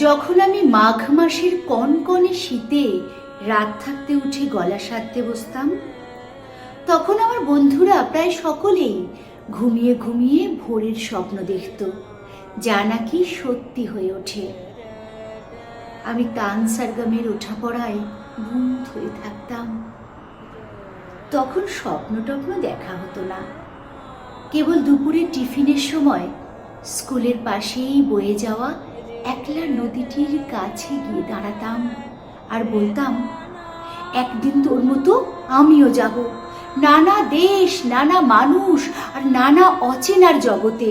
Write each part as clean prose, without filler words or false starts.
যখন আমি মাঘ মাসের কনকনে শীতে রাত থাকতে উঠে গলা সাধতে বসতাম, তখন আমার বন্ধুরা প্রায় সকলেই ঘুমিয়ে ঘুমিয়ে ভোরের স্বপ্ন দেখত, যা নাকি সত্যি হয়ে ওঠে। আমি তান সারগামের ওঠা পড়ায় ভূত হয়ে থাকতাম। তখন স্বপ্ন টপ্ন দেখা হতো না, কেবল দুপুরে টিফিনের সময় স্কুলের পাশেই বয়ে যাওয়া একলা নদীটির কাছে গিয়ে দাঁড়াতাম আর বলতাম, একদিন তোর মতো আমিও যাব নানা দেশ, নানা মানুষ আর নানা অচেনার জগতে।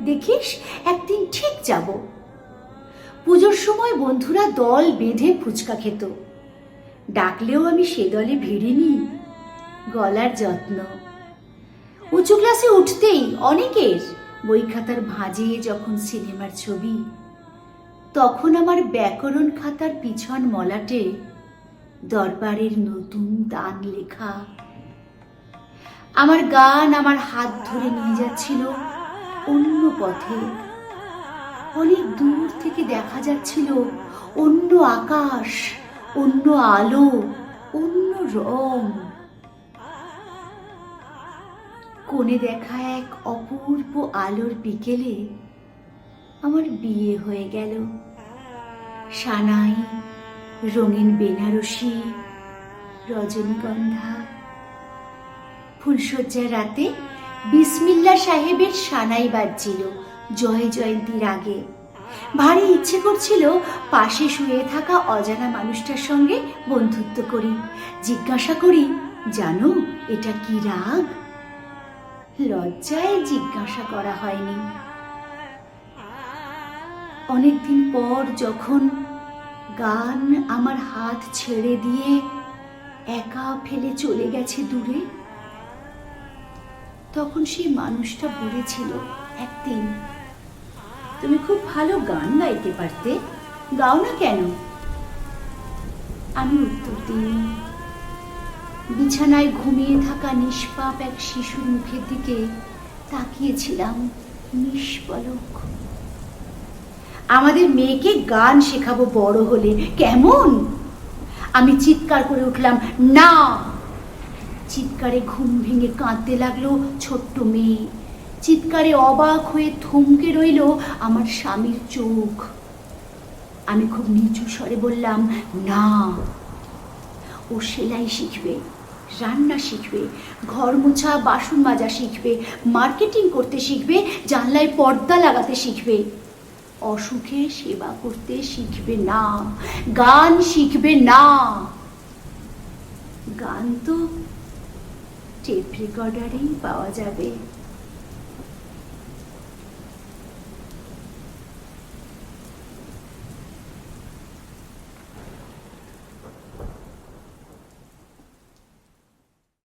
দেখিস, একদিন ঠিক যাব। পুজোর সময় বন্ধুরা দল বেঁধে ফুচকা খেত, ডাকলেও আমি সে দলে ভিড়িনি। গলার যত্ন। উঁচু ক্লাসে উঠতেই অনেকের বই খাতার ভাঁজে যখন সিনেমার ছবি, তখন আমার ব্যাকরণ খাতার পিছন মলাটে দরবারের নতুন দান লেখা। আমার গান আমার হাত ধরে নিয়ে যাচ্ছিল অন্য পথে। অনেক দূর থেকে দেখা যাচ্ছিল অন্য আকাশ, অন্য আলো, অন্য রং। কোণে দেখা এক অপূর্ব আলোর বিকেলে আমার বিয়ে হয়ে গেল। সানাই, রঙিন বেনারসি, রজনীগন্ধা। ফুলশয্যার রাতে বিসমিল্লা সাহেবের সানাই বাজছিল জয় জয়ন্তীর আগে। ভারী ইচ্ছে করছিল পাশে শুয়ে থাকা অজানা মানুষটার সঙ্গে বন্ধুত্ব করি, জিজ্ঞাসা করি, জানো এটা কি রাগ? লজ্জায় জিজ্ঞাসা করা হয়নি। অনেকদিন পর যখন গান আমার হাত ছেড়ে দিয়ে একা ফেলে চলে গেছে দূরে, তখন সেই মানুষটা বলেছিল একদিন, তুমি খুব ভালো গান গাইতে পারতে, গাও না কেন? আমি উত্তর দিইনি। বিছানায় ঘুমিয়ে থাকা নিষ্পাপ এক শিশুর মুখের দিকে তাকিয়েছিলাম নিষ্পলক। আমাদের মেয়েকে গান শেখাবো বড় হলে, কেমন? আমি চিৎকার করে উঠলাম, না! চিৎকারে ঘুম ভেঙে কাঁদতে লাগলো ছোট্ট মেয়ে। চিৎকারে অবাক হয়ে থমকে রইল আমার স্বামীর চোখ। আমি খুব নিচু স্বরে বললাম, না, ও সেলাই শিখবে, রান্না শিখবে, ঘর মোছা বাসন মাজা শিখবে, মার্কেটিং করতে শিখবে, জানলায় পর্দা লাগাতে শিখবে। অসুখে সেবা করতে শিখবে না, গান শিখবে না। গান তো টেপ রেকর্ডারেই পাওয়া যাবে।